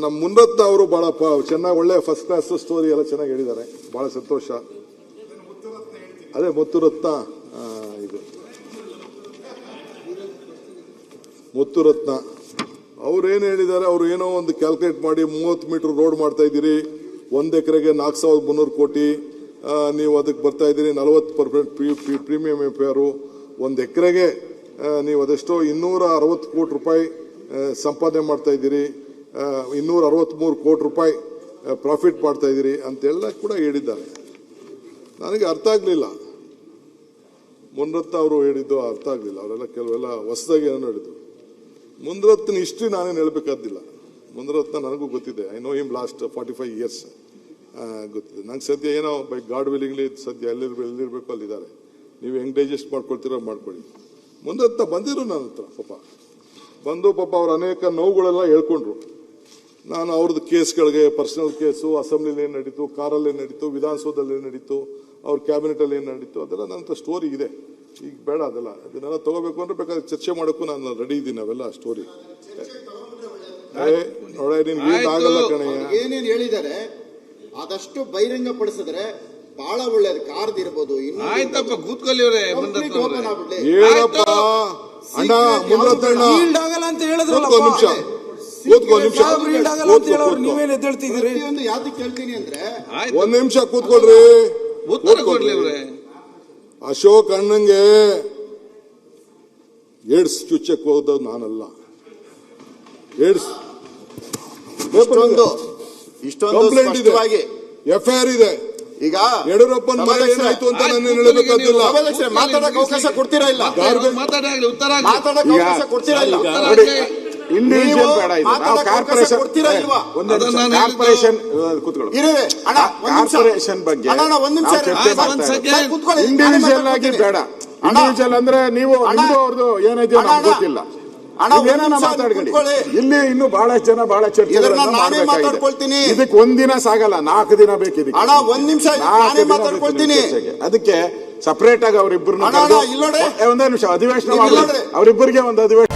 ನಮ್ಮ ಮುನ್ರತ್ನ ಅವರು ಬಹಳ ಚೆನ್ನಾಗಿ ಒಳ್ಳೆ ಫಸ್ಟ್ ಕ್ಲಾಸ್ ಸ್ಟೋರಿ ಎಲ್ಲ ಚೆನ್ನಾಗಿ ಹೇಳಿದ್ದಾರೆ. ಬಹಳ ಸಂತೋಷ. ಅದೇ ಮುತ್ತುರತ್ನ, ಇದು ಮುತ್ತುರತ್ನ ಅವ್ರೇನು ಹೇಳಿದ್ದಾರೆ, ಅವರು ಏನೋ ಒಂದು ಕ್ಯಾಲ್ಕುಲೇಟ್ ಮಾಡಿ 30 ಮೀಟರ್ ರೋಡ್ ಮಾಡ್ತಾ ಇದ್ದೀರಿ, 1 ಎಕರೆಗೆ 4,300 ಕೋಟಿ, ನೀವು ಅದಕ್ಕೆ ಬರ್ತಾ ಇದ್ದೀರಿ 40% ಪ್ರೀಮಿಯಂ ಎಫ್ಐಆರ್, 1 ಎಕರೆಗೆ ನೀವು ಅದೆಷ್ಟೋ 260 ಕೋಟಿ ರೂಪಾಯಿ ಸಂಪಾದನೆ ಮಾಡ್ತಾ ಇದ್ದೀರಿ, 263 ಕೋಟಿ ರೂಪಾಯಿ ಪ್ರಾಫಿಟ್ ಮಾಡ್ತಾ ಇದ್ದೀರಿ ಅಂತೆಲ್ಲ ಕೂಡ ಹೇಳಿದ್ದಾರೆ. ನನಗೆ ಅರ್ಥ ಆಗಲಿಲ್ಲ, ಮುನ್ರತ್ನ ಅವರು ಹೇಳಿದ್ದು ಅರ್ಥ ಆಗಲಿಲ್ಲ. ಅವರೆಲ್ಲ ಕೆಲವೆಲ್ಲ ಹೊಸದಾಗಿ ಏನೋ ಹೇಳಿದ್ದು. ಮುನ್ರತ್ನ ಹಿಸ್ಟ್ರಿ ನಾನೇನು ಹೇಳಬೇಕಾದಿಲ್ಲ. ಮುನ್ರತ್ನ ನನಗೂ ಗೊತ್ತಿದೆ. I know him last 45 years ಗೊತ್ತಿದೆ. ನಂಗೆ ಸದ್ಯ ಏನೋ ಬೈ ಗಾಡ್ ವಿಲಿಂಗ್ಲಿ ಸದ್ಯ ಎಲ್ಲಿರಬೇಕು ಅಲ್ಲಿದ್ದಾರೆ. ನೀವು ಹೆಂಗೆ ಡೈಜೆಸ್ಟ್ ಮಾಡ್ಕೊಳ್ತೀರೋ ಮಾಡ್ಕೊಳ್ಳಿ. ಮುನ್ರತ್ನ ಬಂದಿರು ನನ್ನ ಹತ್ರ, ಬಂದು ಅವ್ರ ಅನೇಕ ನೋವುಗಳೆಲ್ಲ ಹೇಳ್ಕೊಂಡ್ರು. ನಾನು ಅವ್ರದ್ದು ಕೇಸ್ಗಳಿಗೆ, ಪರ್ಸನಲ್ ಕೇಸು, ಅಸೆಂಬ್ಲಿಲಿ ಏನು ನಡೀತು, ಕಾರಲ್ಲಿ ಏನು ನಡೀತು, ವಿಧಾನಸೌಧದಲ್ಲಿ ಏನು ನಡೀತು, ಅವ್ರ ಕ್ಯಾಬಿನೆಟಲ್ಲಿ ಏನು ನಡೀತು, ಅದೆಲ್ಲ ನನ್ನ ಹತ್ರ ಸ್ಟೋರಿ ಇದೆ. ಈಗ ಬೇಡ ಅದೆಲ್ಲ, ಅದನ್ನೆಲ್ಲ ತಗೋಬೇಕು ಅಂದ್ರೆ ಬೇಕಾದ್ರೆ ಚರ್ಚೆ ಮಾಡೋಕ್ಕೂ ನಾನು ರೆಡಿ ಇದ್ದೀನಿ. ಅವೆಲ್ಲ ಸ್ಟೋರಿ ನೋಡ, ನೀನ್ ಆಗಲ್ಲ ಕಣಯ್ಯ. ಏನೇನು ಹೇಳಿದ್ದಾರೆ ಆದಷ್ಟು ಬಹಿರಂಗ ಪಡಿಸಿದ್ರೆ ಬಹಳ ಒಳ್ಳೇದು. ಕಾರ್ದು ಇರ್ಬೋದು, ಆಯ್ತಪ್ಪ ಕೂತ್ಕೊಳ್ಳಿ ಅವರೇ, ಏನಪ್ಪ ಅಣ್ಣ ಮುನ್ರತ್ನ ಆಗಲ್ಲ ಅಂತ ಹೇಳಿದ್ರಲ್ಲ, ನಿಮಿಷ ನೀವೇನ್ ಎದ್ದೇಳ್ತಿದ್ದೀರಿ? ಯಾವ್ದಕ್ಕೆ ಕೇಳ್ತೀನಿ ಅಂದ್ರೆ 1 ನಿಮಿಷ ಕೂತ್ಕೊಳ್ರಿ. ಉತ್ತರ ಕೊಡ್ಲಿ ಅವರೇ. ಅಶೋಕ್ ಅಣ್ಣಂಗೆ ಏಡ್ಸ್ ಚುಚ್ಚಕ್ ಹೋದವ್ ನಾನಲ್ಲ. ಏಡ್ಸ್ ಕಂಪ್ಲೇಂಟ್ ಇದೆ, FIR ಇದೆ. ಈಗ ಯಡಿಯೂರಪ್ಪನ ಮನೆ ಏನಾಯ್ತು ಅಂತ ನಾನು ಹೇಳಬೇಕಾಗಿಲ್ಲ. ಮಾತಾಡಕ್ಕೆ ಅವಕಾಶ ಕೊಡ್ತೀರಾ ಇಲ್ಲ? ಮಾತಾಡಲಿ, ಉತ್ತರ ಮಾತಾಡಕ್ಕೆ ಅವಕಾಶ ಕೊಡ್ತೀರಾ ಇಲ್ಲ? ಇಂಡಿವಿಜುವಲ್ ಬೇಡ, ಇದು ನಾವು ಕಾರ್ಪೊರೇಷನ್ ಕೊಡ್ತೀರಾ ಇಲ್ವಾ? ಕಾರ್ಪೊರೇಷನ್ ಕೂತ್ಕೊಳ್ಳಿ. ಕಾರ್ಪೊರೇಷನ್ ಬಗ್ಗೆ ಇಂಡಿವಿಜುವಲ್ ಆಗಿ ಬೇಡ. ಇಂಡಿವಿಜುವಲ್ ಅಂದ್ರೆ ನೀವು ಅವ್ರದ್ದು ಏನೈತೆ ನಮ್ಗೆ ಗೊತ್ತಿಲ್ಲ. ಮಾತಾಡ್ಕೊಳ್ಳಿ. ಇಲ್ಲಿ ಇನ್ನು ಬಹಳಷ್ಟು ಜನ ಬಹಳ ಚರ್ಚೆ ಮಾತಾಡ್ಕೊಳ್ತೀನಿ. ಇದಕ್ಕೆ 1 ದಿನ ಸಾಗಲ್ಲ, 4 ದಿನ ಬೇಕು. ಇದಕ್ಕೆ 1 ನಿಮಿಷ ಮಾತಾಡ್ಕೊಳ್ತೀನಿ. ಅದಕ್ಕೆ ಸಪರೇಟ್ ಆಗಿ ಅವರಿಬ್ಬರು ಒಂದೇ ನಿಮಿಷ ಅಧಿವೇಶನ ಅವರಿಬ್ಬರಿಗೆ ಒಂದು ಅಧಿವೇಶನ